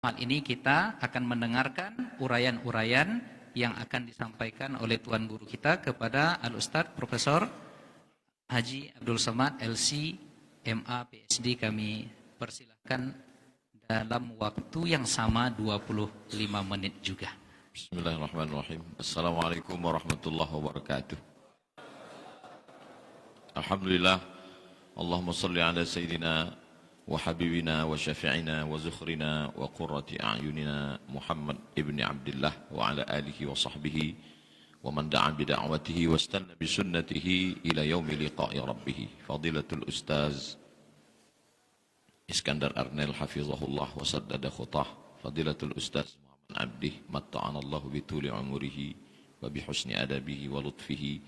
Malam ini kita akan mendengarkan uraian-uraian yang akan disampaikan oleh Tuan Guru kita kepada Al-Ustadz Profesor Haji Abdul Somad LC MA PhD. Kami persilahkan dalam waktu yang sama 25 menit juga. Bismillahirrahmanirrahim. Assalamualaikum warahmatullahi wabarakatuh. Alhamdulillah. Allahumma salli ala Sayyidina wa habibina wa syafi'ina wa zukhrina wa qurrati a'yunina Muhammad ibn Abdullah wa ala alihi wa sahbihi wa man da'a bida'watihi wa istanna bi sunnatihi ila yaumi liqa'i rabbih. Fadilatul Ustaz Iskandar Arnel hafizahullah wa saddada khutah. Fadilatul Ustaz Muhammad Abdih matta'anallahu bituli umurihi wa bihusni adabihi wa lutfihi.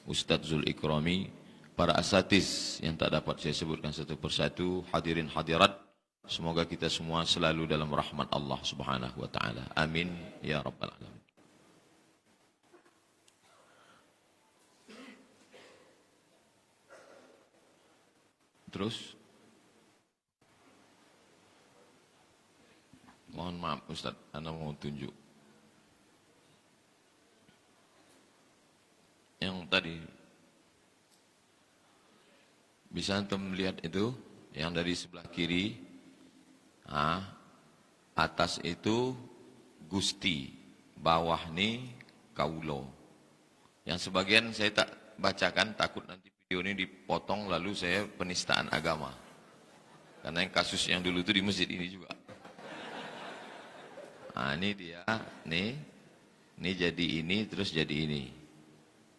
Ustaz Zul Ikrami, para asatiz yang tak dapat saya sebutkan satu persatu, hadirin hadirat, semoga kita semua selalu dalam rahmat Allah Subhanahu wa taala. Amin ya rabbal alamin. Terus mohon maaf Ustaz, Anda mau tunjuk yang tadi. Bisa antum melihat itu yang dari sebelah kiri, atas itu Gusti, bawah nih Kaulo. Yang sebagian saya tak bacakan, takut nanti video ini dipotong lalu saya penistaan agama. Karena yang kasus yang dulu itu di masjid ini juga. Ini dia, ini jadi ini terus jadi ini.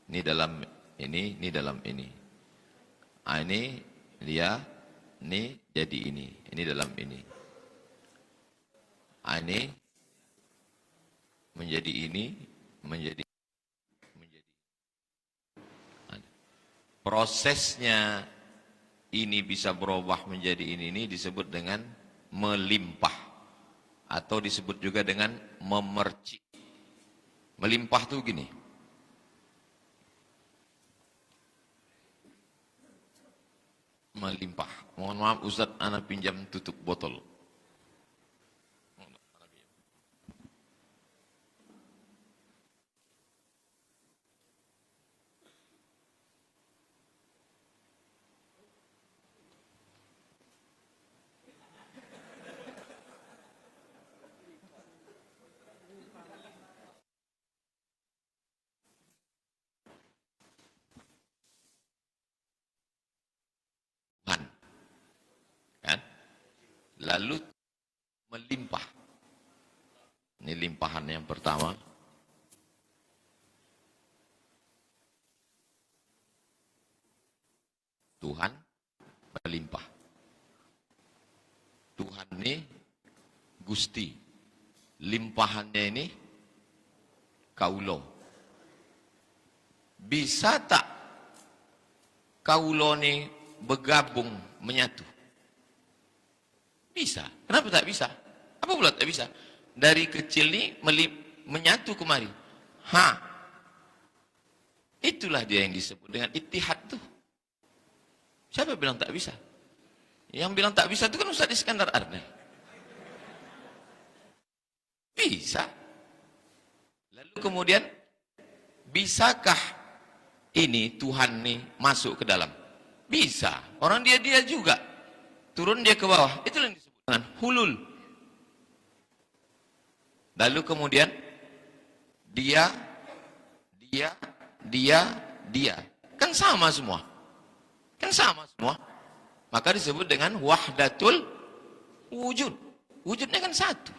Ini dalam ini dalam ini. Ini dia, ini jadi ini dalam ini. Ini menjadi ini, menjadi. Prosesnya ini bisa berubah menjadi ini disebut dengan melimpah. Atau disebut juga dengan memercik. Melimpah tuh gini. Melimpah. Mohon maaf Ustaz, ana pinjam tutup botol. Lalu melimpah. Ini limpahan yang pertama. Tuhan melimpah. Tuhan ini Gusti. Limpahannya ini Kaulo. Bisa tak Kaulo ini bergabung menyatu? Bisa. Kenapa tak bisa? Apa pula tak bisa? Dari kecil ini menyatu kemari. Itulah dia yang disebut dengan ittihad tuh. Siapa bilang tak bisa? Yang bilang tak bisa itu kan Ustaz Iskandar Arnel. Bisa. Lalu kemudian, bisakah ini Tuhan nih masuk ke dalam? Bisa. Orang dia juga. Turun dia ke bawah. Itulah yang disebut dengan hulul. Lalu kemudian dia. Kan sama semua. Maka disebut dengan wahdatul wujud. Wujudnya kan satu.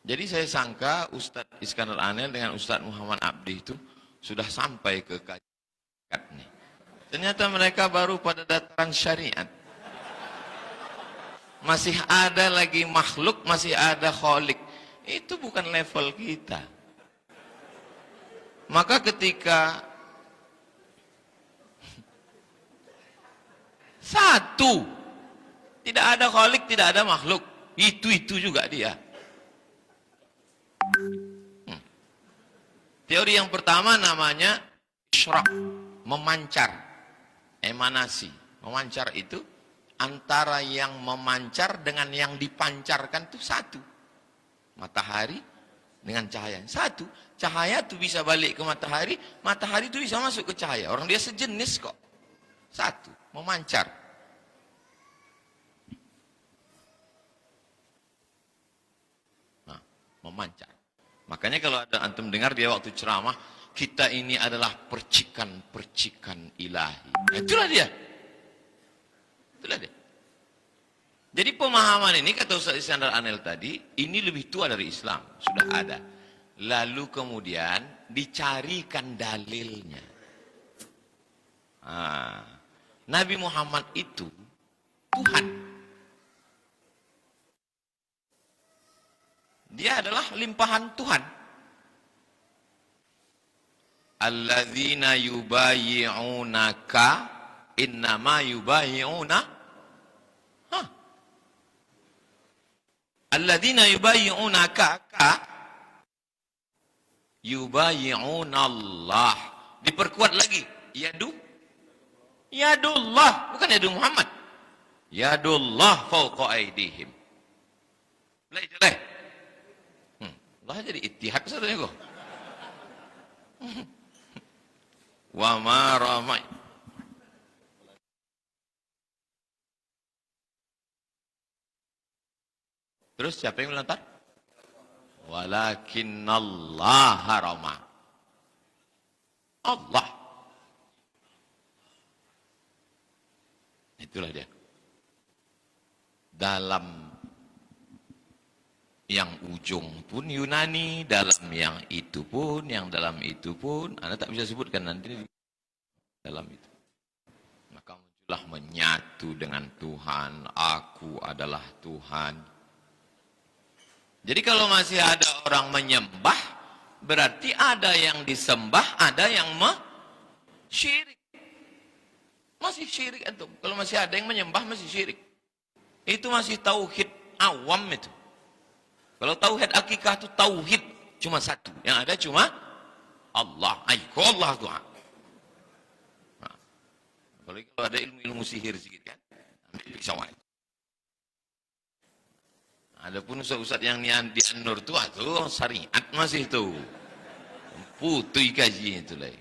Jadi saya sangka Ustadz Iskandar Arnel dengan Ustadz Muhammad Abdi itu sudah sampai ke kajian nih. Ternyata mereka baru pada dataran syariat. Masih ada lagi makhluk, masih ada kholik. Itu bukan level kita. Maka ketika satu, tidak ada kholik, tidak ada makhluk. Itu juga dia. Teori yang pertama namanya isyraq, memancar. Emanasi, memancar itu antara yang memancar dengan yang dipancarkan itu satu. Matahari dengan cahaya. Satu. Cahaya itu bisa balik ke matahari, matahari itu bisa masuk ke cahaya. Orang dia sejenis kok. Satu. Memancar. Nah, memancar. Makanya kalau ada antum dengar dia waktu ceramah, kita ini adalah percikan-percikan ilahi. Nah, itulah dia. Itulah dia. Jadi pemahaman ini, kata Ustaz Iskandar Anil tadi, ini lebih tua dari Islam. Sudah ada. Lalu kemudian dicarikan dalilnya. Nabi Muhammad itu Tuhan. Dia adalah limpahan Tuhan. Alladzina yubayyi'unaka innama yubayyi'una Alladzina yubayyi'unaka yubayyi'unallah. Diperkuat lagi. Yadullah. Bukan yadu Muhammad. Yadullah fawqa aydihim. Jelek. Allah jadi ittihad saudara kok. Wa ma ramai. Terus siapa yang melontar? Walakinnallaha rama. Allah. Itulah dia. Dalam yang ujung pun Yunani, dalam yang itu pun, yang dalam itu pun, Anda tak bisa sebutkan nanti dalam itu. Maka muncullah menyatu dengan Tuhan, aku adalah Tuhan. Jadi kalau masih ada orang menyembah, berarti ada yang disembah, ada yang syirik. Masih syirik itu. Kalau masih ada yang menyembah, masih syirik. Itu masih tauhid awam itu. Kalau tauhid akikah itu tauhid cuma satu. Yang ada cuma Allah. Allah Tuhan. Nah, apalagi kalau ada ilmu-ilmu sihir sedikit kan. Ambil pisauan. Adapun ustaz-ustaz yang di An-Nur itu syariat masih itu. Putih kaji itu lagi.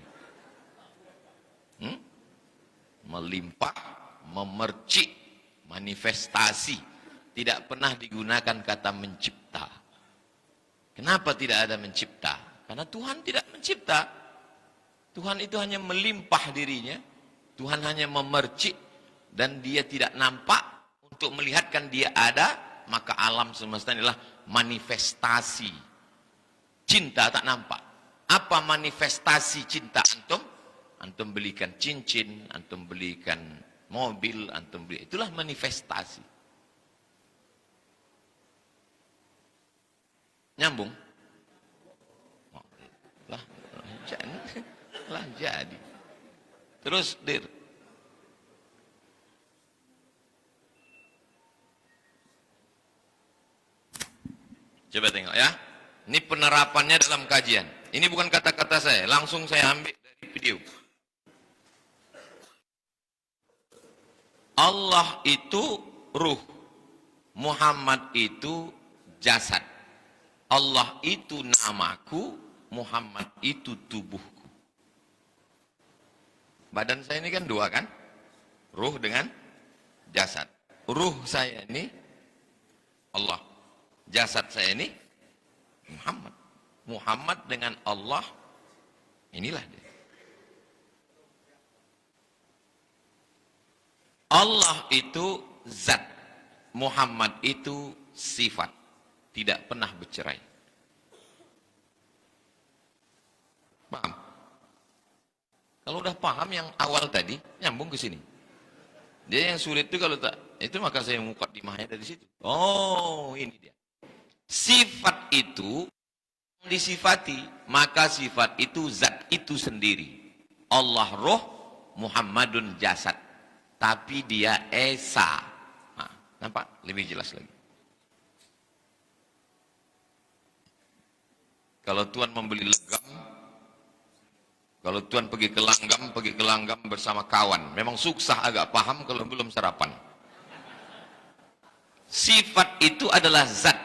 Melimpah, memercik, manifestasi. Tidak pernah digunakan kata mencipta. Kenapa tidak ada mencipta? Karena Tuhan tidak mencipta. Tuhan itu hanya melimpah dirinya. Tuhan hanya memercik dan dia tidak nampak untuk melihatkan dia ada. Maka alam semesta adalah manifestasi. Cinta tak nampak. Apa manifestasi cinta antum? Antum belikan cincin, antum belikan mobil, antum beli. Itulah manifestasi. Nyambung? Lah jadi. Terus dir. Coba tengok ya. Ini penerapannya dalam kajian. Ini bukan kata-kata saya, langsung saya ambil dari video. Allah itu ruh. Muhammad itu jasad. Allah itu namaku, Muhammad itu tubuhku. Badan saya ini kan dua kan? Ruh dengan jasad. Ruh saya ini Allah. Jasad saya ini Muhammad. Muhammad dengan Allah, inilah dia. Allah itu zat, Muhammad itu sifat, tidak pernah bercerai. Paham? Kalau udah paham yang awal tadi, nyambung ke sini. Dia yang sulit itu kalau tak, itu maka saya mukaddimahnya dari situ. Oh, ini dia. Sifat itu disifati, maka sifat itu zat itu sendiri. Allah roh, Muhammadun jasad. Tapi dia esa. Nah, nampak? Lebih jelas lagi. Kalau Tuhan membeli legam, kalau Tuhan pergi ke langgam bersama kawan. Memang susah agak paham kalau belum sarapan. Sifat itu adalah zat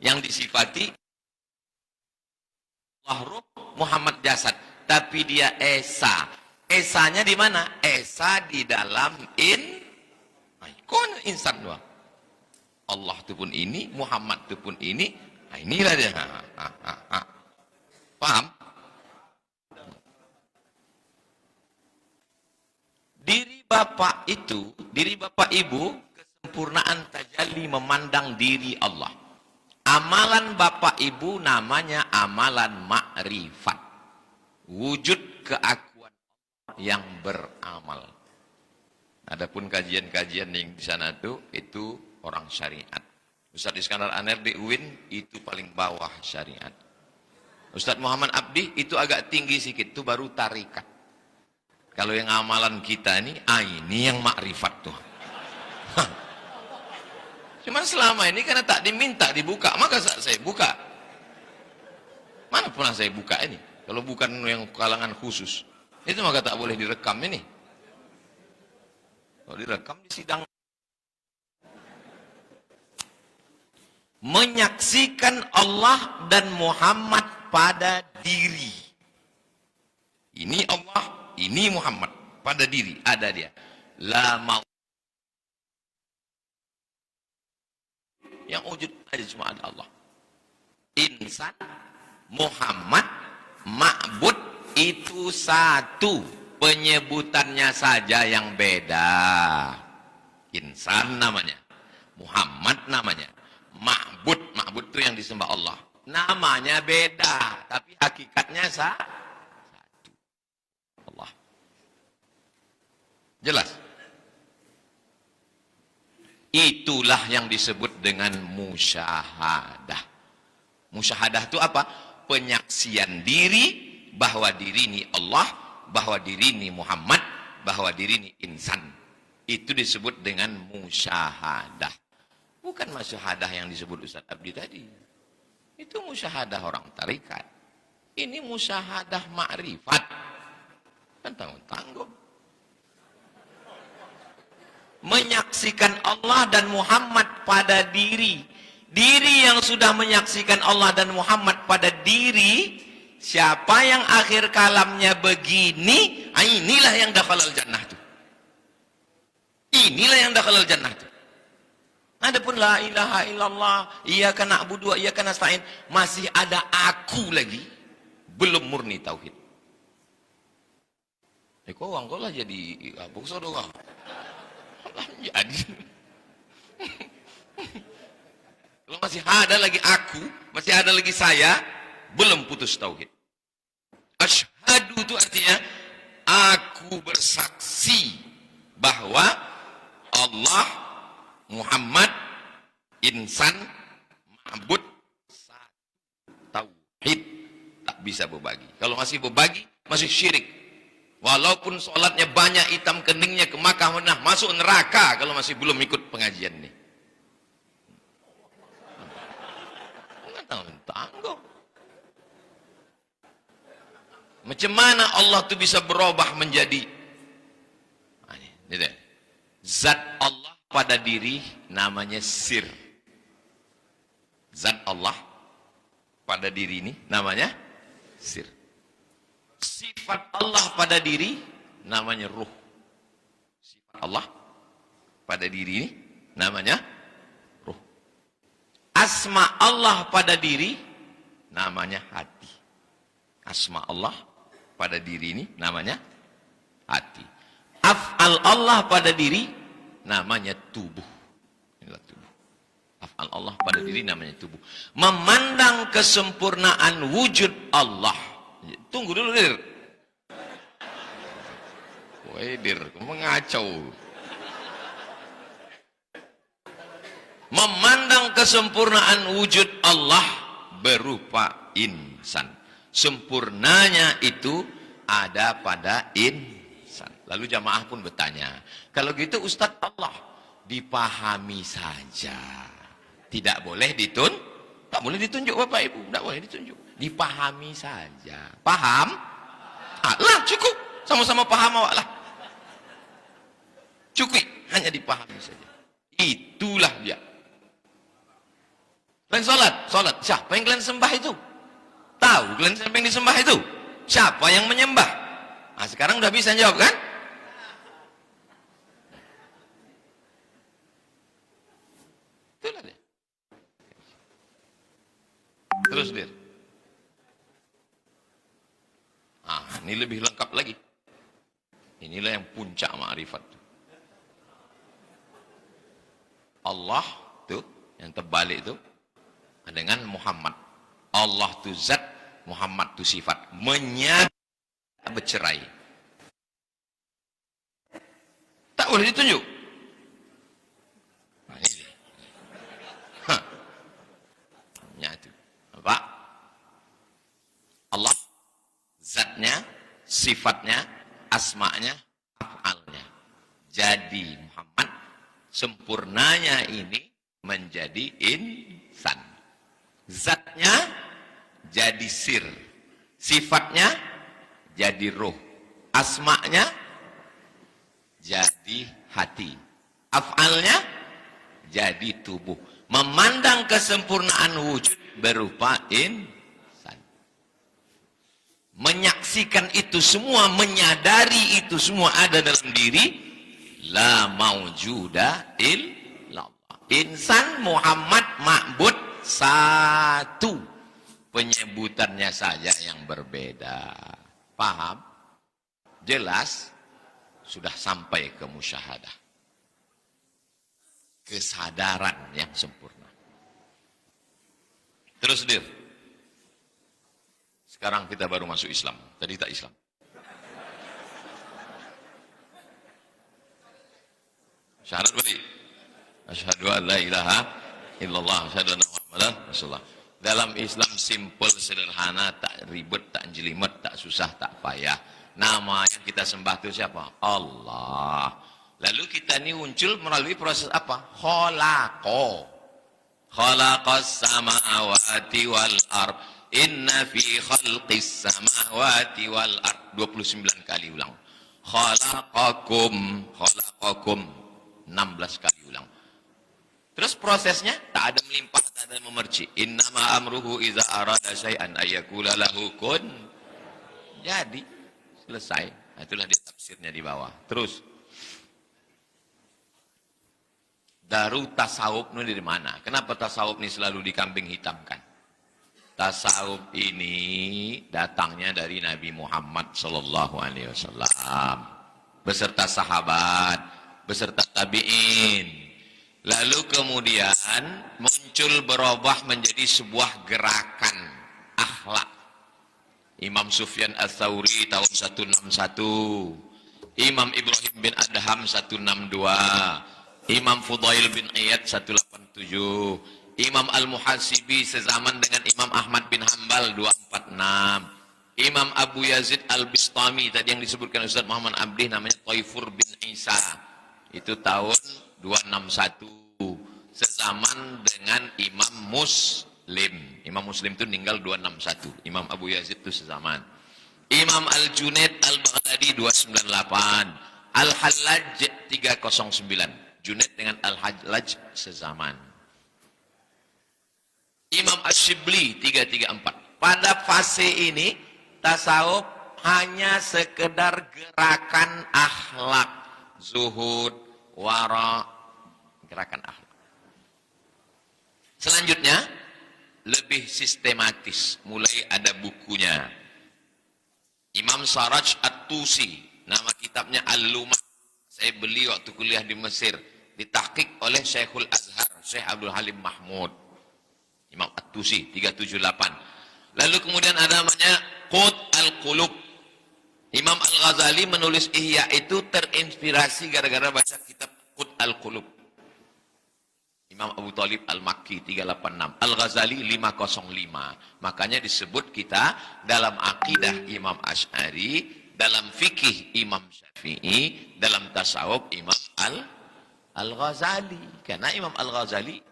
yang disifati Allah ruh, Muhammad jasad, tapi dia esa. Esanya di mana? Esa di dalam insan doang. Allah itu pun ini, Muhammad itu pun ini. Nah, inilah dia. Paham? Diri Bapak itu, diri Bapak Ibu, kesempurnaan tajalli memandang diri Allah. Amalan Bapak Ibu namanya amalan makrifat. Wujud keakuan yang beramal. Adapun kajian-kajian yang di sana itu orang syariat. Ustadz Iskandar Aner di UIN itu paling bawah syariat. Ustadz Muhammad Abdi itu agak tinggi sedikit, itu baru tarikat. Kalau yang amalan kita ini yang makrifat tuh. Cuman selama ini karena tak diminta dibuka, maka saya buka. Mana pernah saya buka ini? Kalau bukan yang kalangan khusus, itu maka tak boleh direkam ini. Kalau direkam di sidang. Menyaksikan Allah dan Muhammad pada diri. Ini Allah, ini Muhammad pada diri, ada dia. La mau yang wujud aja cuma ada Allah. Insan, Muhammad, ma'bud itu satu, penyebutannya saja yang beda. Insan namanya, Muhammad namanya, ma'bud itu yang disembah Allah. Namanya beda, tapi hakikatnya satu. Allah. Jelas? Itulah yang disebut dengan musyahadah. Musyahadah itu apa? Penyaksian diri bahwa diri ini Allah, bahwa diri ini Muhammad, bahwa diri ini insan. Itu disebut dengan musyahadah. Bukan musyahadah yang disebut Ustaz Abdi tadi. Itu musyahadah orang tarikat. Ini musyahadah ma'rifat. Kan tanggung-tanggung. Menyaksikan Allah dan Muhammad pada diri. Diri yang sudah menyaksikan Allah dan Muhammad pada diri, siapa yang akhir kalamnya begini, inilah yang dakhalal jannah tuh. Inilah yang dakhalal jannah tuh. Adapun la ilaha illallah, iyyaka na'budu wa iyyaka nasta'in, masih ada aku lagi, belum murni tauhid. Kok lah jadi abuk saudara. Jadi kalau masih ada lagi aku, masih ada lagi saya, belum putus tauhid. Asyhadu itu artinya aku bersaksi bahwa Allah, Muhammad, insan, ma'bud, satu, tauhid, tak bisa berbagi. Kalau masih berbagi, masih syirik. Walaupun sholatnya banyak, hitam keningnya ke Makkah, Madinah, masuk neraka kalau masih belum ikut pengajian ini. Tanggung. Macam mana Allah itu bisa berubah menjadi zat Allah pada diri namanya sir. Zat Allah pada diri ini namanya sir. Sifat Allah pada diri namanya ruh. Sifat Allah pada diri ini namanya ruh. Asma Allah pada diri namanya hati. Asma Allah pada diri ini namanya hati. Af'al Allah pada diri namanya tubuh. Inilah tubuh. Af'al Allah pada diri namanya tubuh. Memandang kesempurnaan wujud Allah. Tunggu dulu, Dir. Woi, Dir, mengacau. Memandang kesempurnaan wujud Allah berupa insan. Sempurnanya itu ada pada insan. Lalu jamaah pun bertanya, kalau gitu Ustadz Allah dipahami saja. Tidak boleh tak boleh ditunjuk Bapak Ibu, tidak boleh ditunjuk. Dipahami saja. Paham? Lah cukup. Sama-sama paham awak lah. Cukup. Hanya dipahami saja. Itulah dia. Kalian sholat. Siapa yang kalian sembah itu? Tahu kalian siapa yang disembah itu? Siapa yang menyembah? Nah, sekarang udah bisa jawab kan? Itulah dia. Terus dia. Ini lebih lengkap lagi. Inilah yang puncak ma'rifat. Allah tuh yang terbalik itu dengan Muhammad. Allah tu zat, Muhammad tu sifat. Menyatu bercerai. Tak boleh ditunjuk. Nah, ini. Menyatu. Apa? Allah zatnya, sifatnya, asma'nya, af'alnya. Jadi Muhammad sempurnanya ini menjadi insan. Zatnya jadi sir, sifatnya jadi roh, asma'nya jadi hati, af'alnya jadi tubuh. Memandang kesempurnaan wujud berupa insan. Menyaksikan itu semua, menyadari itu semua ada dalam diri. La maujuda illallah. Insan Muhammad ma'bud satu. Penyebutannya saja yang berbeda. Paham? Jelas? Sudah sampai ke musyahadah. Kesadaran yang sempurna. Terus dir. Sekarang kita baru masuk Islam. Tadi tak Islam. Syahadat balik. Asyhadu an la ilaha illallah, asyhadu anna Muhammadan Rasulullah. Dalam Islam simple, sederhana, tak ribet, tak jelimet, tak susah, tak payah. Nama yang kita sembah itu siapa? Allah. Lalu kita ini muncul melalui proses apa? Khalaqas samawati wal ard. Inna fi khalqis samawati wal ard. 29 kali ulang. Khalaqakum 16 kali ulang. Terus prosesnya tak ada melimpah, tak ada memerci. Innama amruhu iza arada syai'an ayyakula lahu kun. Jadi selesai. Nah, itulah dia tafsirnya di bawah. Terus daru tasawuf ini dari mana? Kenapa tasawuf ini selalu dikambing hitamkan? Tasawuf ini datangnya dari Nabi Muhammad sallallahu alaihi wasallam beserta sahabat, beserta tabi'in. Lalu kemudian muncul berubah menjadi sebuah gerakan akhlak. Imam Sufyan Ats-Tsauri tahun 161, Imam Ibrahim bin Adham 162, Imam Fudail bin Iyad 187, Imam Al-Muhasibi sezaman dengan Imam Ahmad bin Hanbal 246, Imam Abu Yazid Al-Bistami tadi yang disebutkan Ustaz Muhammad Abdi namanya Taifur bin Isa itu tahun 261 sezaman dengan Imam Muslim. Imam Muslim itu meninggal 261. Imam Abu Yazid itu sezaman. Imam Al-Junaid Al-Baghdadi 298. Al-Hallaj 309. Junaid dengan Al-Hallaj sezaman. Imam Asy-Syibli 334. Pada fase ini tasawuf hanya sekedar gerakan akhlak, zuhud, wara, gerakan akhlak. Selanjutnya lebih sistematis, mulai ada bukunya. Imam Saraj At-Tusi, nama kitabnya Al-Lumah. Saya beli waktu kuliah di Mesir, ditahqiq oleh Syekhul Azhar, Syekh Abdul Halim Mahmud. Imam At-Tusi 378. Lalu kemudian ada namanya Qut Al-Qulub. Imam Al-Ghazali menulis Ihya itu terinspirasi gara-gara baca kitab Qut Al-Qulub. Imam Abu Talib Al-Makki 386. Al-Ghazali 505. Makanya disebut kita dalam akidah Imam Asy'ari, dalam fikih Imam Syafi'i, dalam tasawuf Imam Al-Ghazali. Karena Imam Al-Ghazali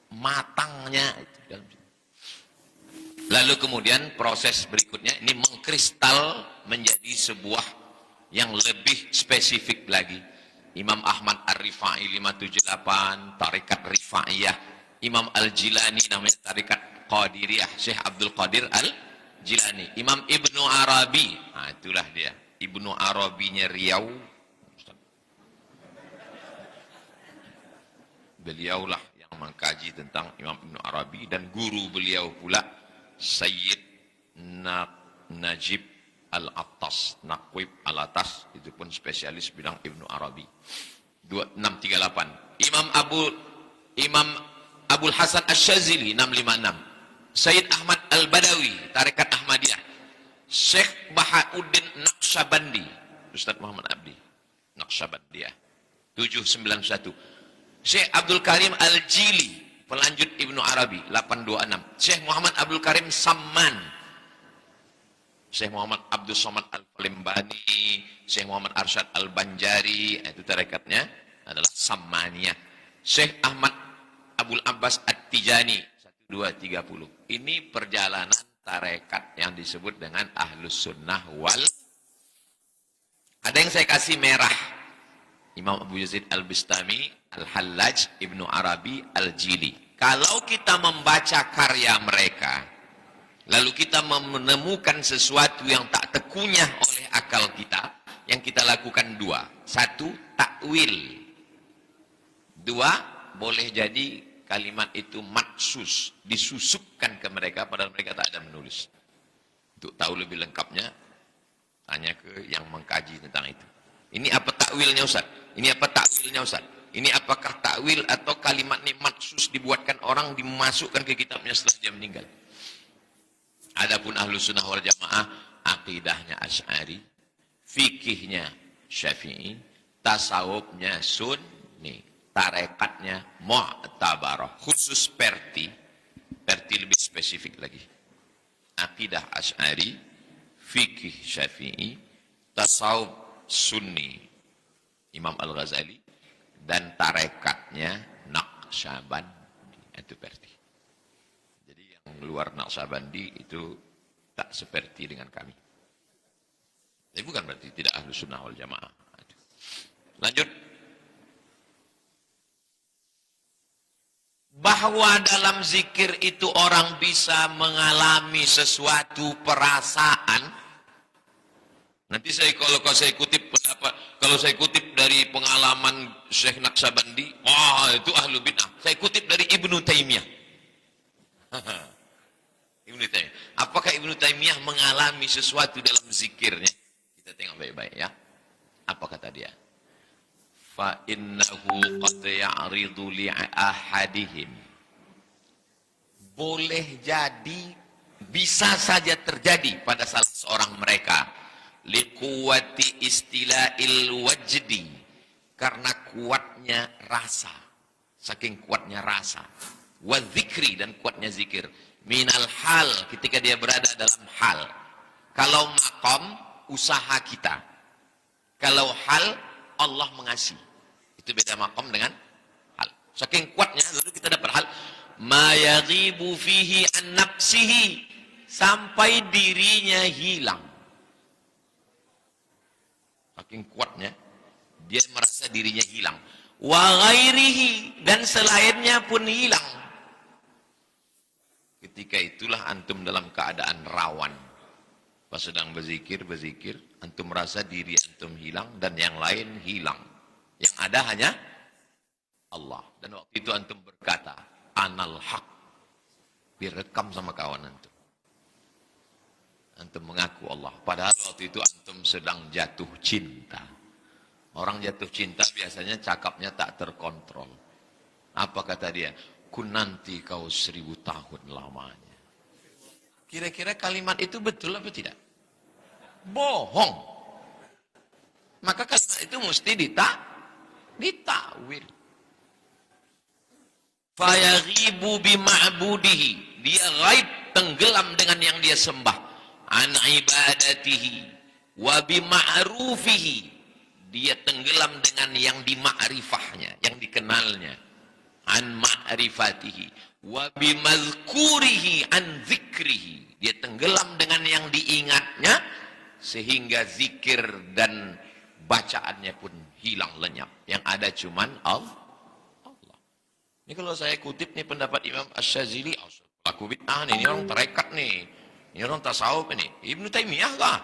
matangnya itu dalam. Lalu kemudian proses berikutnya ini mengkristal menjadi sebuah yang lebih spesifik lagi. Imam Ahmad Ar-Rifai 578, Tarekat Rifaiyah. Imam Al-Jilani namanya Tarekat Qadiriyah, Syekh Abdul Qadir Al-Jilani. Imam Ibnu Arabi, nah itulah dia, Ibnu Arabinya Riau. Beliaulah yang mengkaji tentang Imam Ibnu Arabi, dan guru beliau pula Sayyid Najib Al-Attas, Naqib Al-Attas, itu pun spesialis bidang Ibnu Arabi. 2638. Imam Abul Hasan Asy-Syadzili 656. Sayyid Ahmad Al-Badawi, Tarekat Ahmadiyah. Syekh Bahauddin Naqsyabandi, Ustaz Muhammad Abdi Naqsyabandiyah 791. Syekh Abdul Karim Al-Jili, pelanjut Ibnu Arabi 826. Syekh Muhammad Abdul Karim Samman, Syekh Muhammad Abdul Somad Al-Falimbani, Syekh Muhammad Arsyad Al-Banjari, itu tarekatnya adalah Sammaniyah. Syekh Ahmad Abul Abbas At-Tijani 1230. Ini perjalanan tarekat yang disebut dengan Ahlus Sunnah wal. Ada yang saya kasih merah, Imam Abu Yazid Al-Bistami, Al-Hallaj, Ibnu Arabi, Al-Jili. Kalau kita membaca karya mereka, lalu kita menemukan sesuatu yang tak terkunyah oleh akal kita, yang kita lakukan dua. Satu, takwil. Dua, boleh jadi kalimat itu maksus, disusupkan ke mereka, padahal mereka tak ada menulis. Untuk tahu lebih lengkapnya, tanya ke yang mengkaji tentang itu. Ini apa takwilnya Ustaz? Ini apa takwilnya Ustaz? Ini apakah takwil atau kalimat ini maksus dibuatkan orang, dimasukkan ke kitabnya setelah dia meninggal? Adapun Ahlus Sunnah wal Jamaah, akidahnya Asy'ari, fikihnya Syafi'i, tasawufnya Sunni, tarekatnya Mu'tabarah. Khusus Perti lebih spesifik lagi. Akidah Asy'ari, fikih Syafi'i, tasawuf Sunni Imam Al-Ghazali, dan tarekatnya Naqsyabandi, itu Perti. Jadi yang luar Naqsyabandi itu tak seperti dengan kami. Tapi bukan berarti tidak Ahlus Sunnah wal Jamaah. Lanjut. Bahwa dalam zikir itu orang bisa mengalami sesuatu perasaan. Nanti kalau saya kutip pendapat, kalau saya kutip dari pengalaman Syekh Naqsyabandi, itu ahlu bid'ah. Saya kutip dari Ibnu Taimiyah. Ibnu Taimiyah. Apakah Ibnu Taimiyah mengalami sesuatu dalam zikirnya? Kita tengok baik-baik ya. Apa kata dia? Fa innahu qad ya'ridu li ahadihim. Boleh jadi, bisa saja terjadi pada salah seorang mereka, liquwati istila'il wajdi, karena kuatnya rasa, saking kuatnya rasa, wa dzikri, dan kuatnya zikir, minal hal, ketika dia berada dalam hal. Kalau maqam, usaha kita. Kalau hal, Allah mengasihi. Itu beda maqam dengan hal. Saking kuatnya, lalu kita dapat hal, ma yaghibu fihi an nafsihi, sampai dirinya hilang. Saking kuatnya, dia merasa dirinya hilang. Wa ghairihi, dan selainnya pun hilang. Ketika itulah antum dalam keadaan rawan. Pas sedang berzikir, antum merasa diri antum hilang dan yang lain hilang. Yang ada hanya Allah. Dan waktu itu antum berkata, Anal haq. Direkam sama kawan antum. Antum mengaku Allah. Padahal waktu itu antum sedang jatuh cinta. Orang jatuh cinta biasanya cakapnya tak terkontrol. Apa kata dia? Ku nanti kau 1000 tahun lamanya. Kira-kira kalimat itu betul apa tidak? Bohong. Maka kalimat itu mesti ditakwil. Fayaghibu bima'budihi. Dia ghaib, tenggelam dengan yang dia sembah. An ibadatihi wa bima'rufihi, dia tenggelam dengan yang dimakrifahnya, yang dikenalnya. An ma'rifatihi wa bimazkurihi an zikrihi, dia tenggelam dengan yang diingatnya, sehingga zikir dan bacaannya pun hilang lenyap. Yang ada cuman Allah. Ini kalau saya kutip nih pendapat Imam Asy-Syadzili, pelaku bid'ah nih, ini orang tarekat nih, ini orang tasawuf ini. Ibnu Taimiyah kah?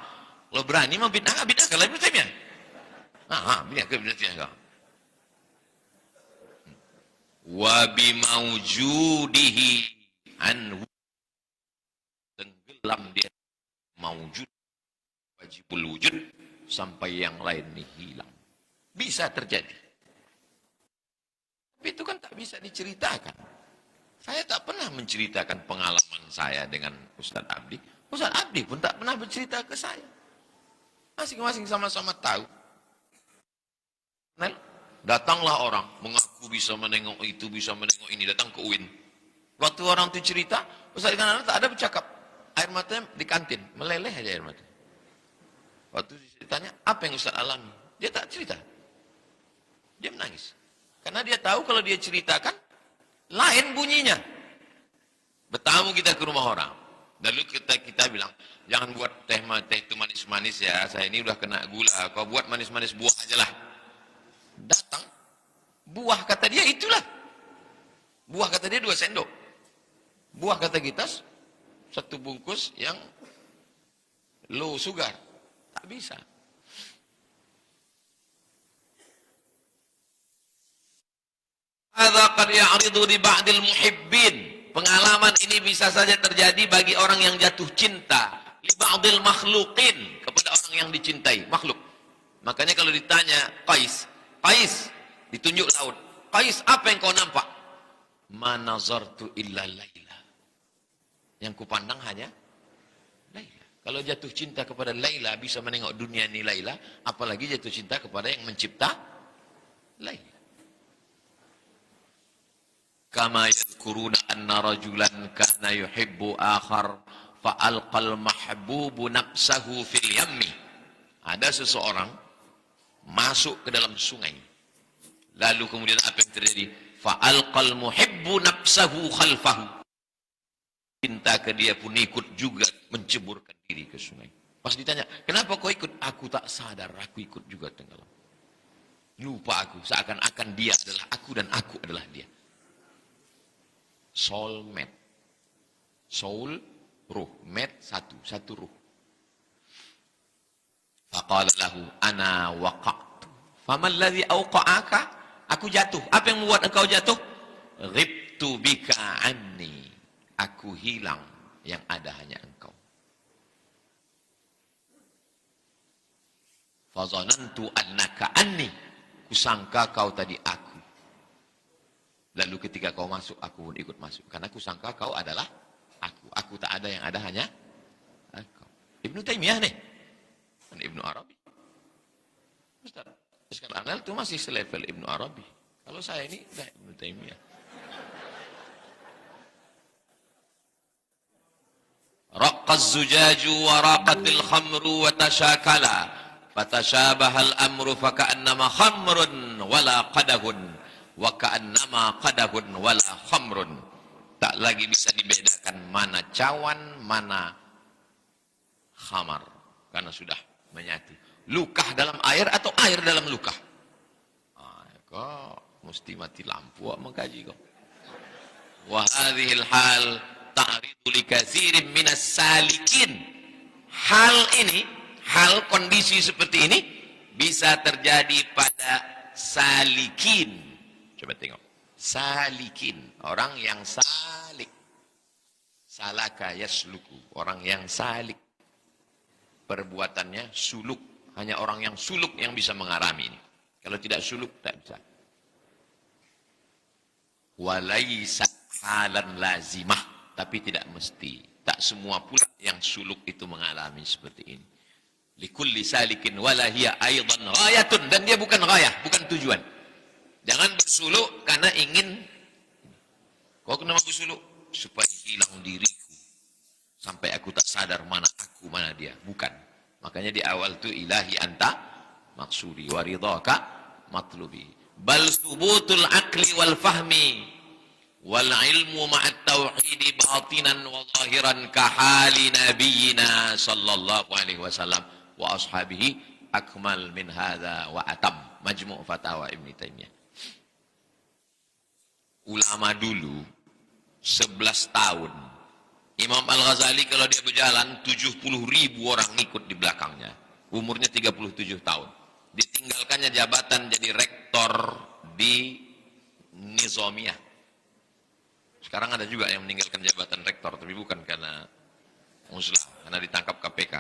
Kalau berani mah bid'ah kalau Ibnu Taimiyah. Bid'ah ke Ibnu Taimiyah kah? Wa bimaujudihi anhu, tenggelam dia maujud, wajibul wujud, sampai yang lain nih hilang. Bisa terjadi. Tapi itu kan tak bisa diceritakan. Saya tak pernah menceritakan pengalaman saya dengan Ustaz Abdi. Ustaz Abdi pun tak pernah bercerita ke saya. Masing-masing sama-sama tahu. Nah, datanglah orang mengaku bisa menengok itu, bisa menengok ini, datang ke UIN. Waktu orang itu cerita, Ustaz kan tak ada bercakap. Air matanya di kantin, meleleh aja air mata. Waktu ditanya, apa yang Ustaz alami? Dia tak cerita. Dia menangis. Karena dia tahu kalau dia ceritakan, lain bunyinya. Bertamu kita ke rumah orang. Lalu kita bilang, jangan buat teh itu manis-manis ya, saya ini udah kena gula, kau buat manis-manis buah aja lah. Datang, buah kata dia itulah. Buah kata dia 2 sendok. Buah kata kita 1 bungkus yang low sugar. Tak bisa. Hadza qad ya'ridu li ba'dil muhibbin. Pengalaman ini bisa saja terjadi bagi orang yang jatuh cinta li ba'dil makhluqin, kepada orang yang dicintai, makhluk. Makanya kalau ditanya Qais, ditunjuk laut. Qais, apa yang kau nampak? Ma nazartu illa Laila. Yang kupandang hanya Laila. Kalau jatuh cinta kepada Laila bisa menengok dunia ini Laila, apalagi jatuh cinta kepada yang mencipta Laila. Kama yadhkuruna anna rajulan kana yuhibbu akhar fa alqal mahbubu nafsahu fil yammi. Ada seseorang masuk ke dalam sungai. Lalu kemudian apa yang terjadi? Fa alqal muhibbu nafsahu khalfahu. Cinta ke dia pun ikut juga menceburkan diri ke sungai. Pas ditanya, kenapa kau ikut? Aku tak sadar, aku ikut juga tenggelam. Lupa aku, seakan-akan dia adalah aku dan aku adalah dia. Soulmate. Soul, ruh. Mate, satu ruh. Faqala lahu, ana waqa'tu. Faman ladhi awqa'aka? Aku jatuh. Apa yang membuat engkau jatuh? Ghibtu bika anni. Aku hilang, yang ada hanya engkau. Fazanantu annaka anni. Kusangka kau tadi aku. Lalu ketika kau masuk, aku pun ikut masuk. Karena kusangka kau adalah aku. Aku tak ada, yang ada hanya engkau. Ibnu Taimiyah nih. Dan Ibnu Arabi. Ustaz, sekarang Anal itu masih selevel Ibnu Arabi. Kalau saya ini, dah Ibnu Taimiyah. Raqqaz zujaju wa raqatil khamru wa tashakala. Fatashabahal amru faka'annama khamrun wala qadahun. Wa ka'annama qadahun wala khamrun. Tak lagi bisa dibedakan mana cawan, mana khamar. Karena sudah menyatu. Lukah dalam air atau air dalam lukah? Kok mesti mati lampu mengkaji kok. Wa hadhil hal ta'ridu li katsirin minas salikin. Hal ini, hal kondisi seperti ini bisa terjadi pada salikin. Coba tengok. Salikin, orang yang salik. Salaka yasluku, orang yang salik. Perbuatannya suluk. Hanya orang yang suluk yang bisa mengalami ini. Kalau tidak suluk, tak bisa. Walaisa halan lazimah, tapi tidak mesti. Tak semua pula yang suluk itu mengalami seperti ini. Likulli salikin walahiyya aidan ghayatun, dan dia bukan ghayah, bukan tujuan. Jangan bersuluk karena ingin. Kau kenapa bersuluk? Supaya hilang diriku. Sampai aku tak sadar mana aku, mana dia. Bukan. Makanya di awal itu ilahi anta maksudi wa ridhaka matlubi. Bal subutul akli wal fahmi wal ilmu ma'at tauhidi batinan wa zahiran kahali nabiyina sallallahu alaihi wasallam wa ashabihi akmal min hadha wa atam. Majmu' Fatawa Ibn Taimiyah. Ulama dulu 11 tahun. Imam Al-Ghazali kalau dia berjalan 70.000 orang ikut di belakangnya. Umurnya 37 tahun. Ditinggalkannya jabatan jadi rektor di Nizamiyah. Sekarang ada juga yang meninggalkan jabatan rektor, tapi bukan karena muslah, karena ditangkap KPK.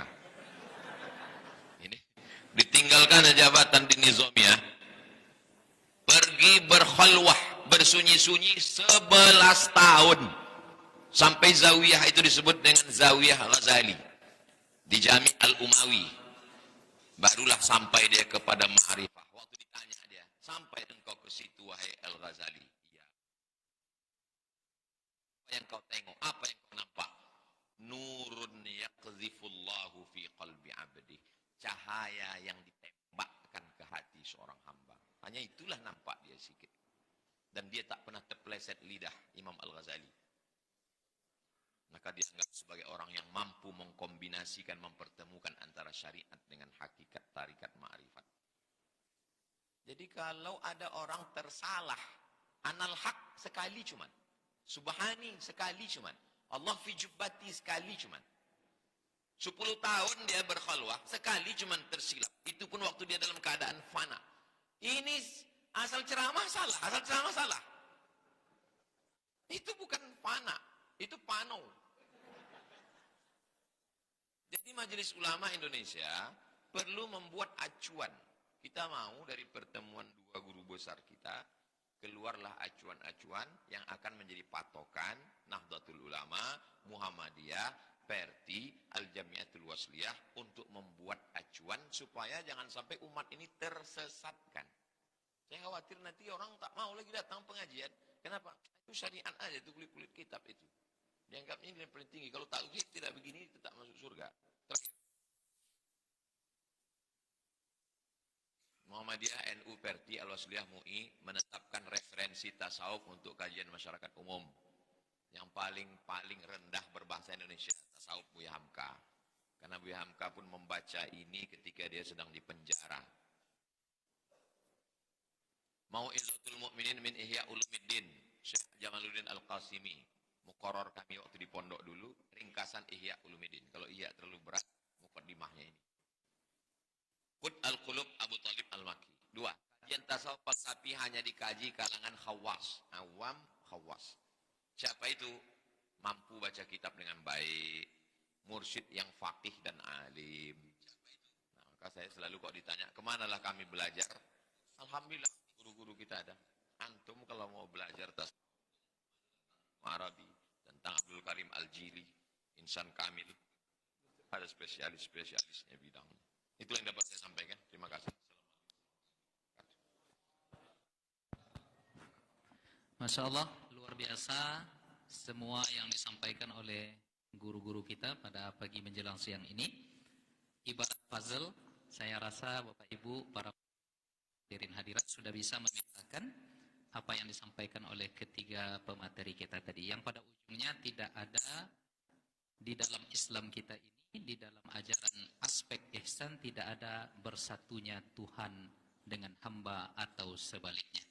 Ini ditinggalkan jabatan di Nizamiyah, pergi berkhalwah, bersunyi-sunyi 11 tahun. Sampai zawiyah itu disebut dengan Zawiyah Ghazali di Jami' Al-Umawi. Barulah sampai dia kepada ma'rifah. Waktu ditanya dia, sampai engkau ke situ wahai Al-Ghazali? Iya. Apa yang kau tengok? Apa yang kau nampak? Nurun yaqdhifullahu fi qalbi abdi. Cahaya yang ditembakkan ke hati seorang hamba. Hanya itulah nampak dia sikit. Dan dia tak pernah terpeleset lidah Imam Al-Ghazali. Maka dianggap sebagai orang yang mampu mengkombinasikan, mempertemukan antara syariat dengan hakikat tarikat ma'rifat. Jadi kalau ada orang tersalah, anal haq sekali cuman, subhani sekali cuman, Allah fi jubbati sekali cuman, 10 tahun dia berkhalwah, sekali cuman tersilap. Itu pun waktu dia dalam keadaan fana. Ini asal ceramah salah, asal ceramah salah. Itu bukan fana, itu pano. Jadi Majelis Ulama Indonesia perlu membuat acuan. Kita mau dari pertemuan dua guru besar kita, keluarlah acuan-acuan yang akan menjadi patokan Nahdlatul Ulama, Muhammadiyah, Perti, Al-Jamiatul Wasliyah untuk membuat acuan supaya jangan sampai umat ini tersesatkan. Saya khawatir nanti orang tak mau lagi datang pengajian. Kenapa? Itu syariat aja, itu kulit-kulit kitab itu. Dianggapnya ini yang paling tinggi. Kalau tauhid tidak begini, itu tak masuk surga. Terakhir. Muhammadiyah, NU, Perti, Al-Wasliyah, MUI menetapkan referensi tasawuf untuk kajian masyarakat umum. Yang paling rendah berbahasa Indonesia, tasawuf Buya Hamka. Karena Buya Hamka pun membaca ini ketika dia sedang dipenjara. Mau'izatul Mu'minin min Ihya Ulumuddin, Syekh Jamaluddin Al-Qasimi. Muqarrar kami waktu di pondok dulu, ringkasan Ihya Ulumuddin. Kalau Ihya terlalu berat, muqaddimahnya ini. Qut Al-Qulub Abu Talib Al-Maki. 2. Kajian tasawuf falsafi hanya dikaji kalangan khawas, awam khawas. Siapa itu? Mampu baca kitab dengan baik, mursyid yang faqih dan alim. Nah, maka saya selalu kok ditanya, kemanalah kami belajar? Alhamdulillah, guru-guru kita ada. Antum kalau mau belajar tasawuf Arabi, tentang Abdul Karim Al-Jili, Insan Kamil, ada spesialis-spesialisnya bidangnya. Itu yang dapat saya sampaikan. Terima kasih. Masya Allah, luar biasa semua yang disampaikan oleh guru-guru kita pada pagi menjelang siang ini. Ibarat puzzle, saya rasa Bapak Ibu, para hadirin hadirat sudah bisa memetakan apa yang disampaikan oleh ketiga pemateri kita tadi. Yang pada ujungnya tidak ada di dalam Islam kita ini, di dalam ajaran aspek ihsan tidak ada bersatunya Tuhan dengan hamba atau sebaliknya.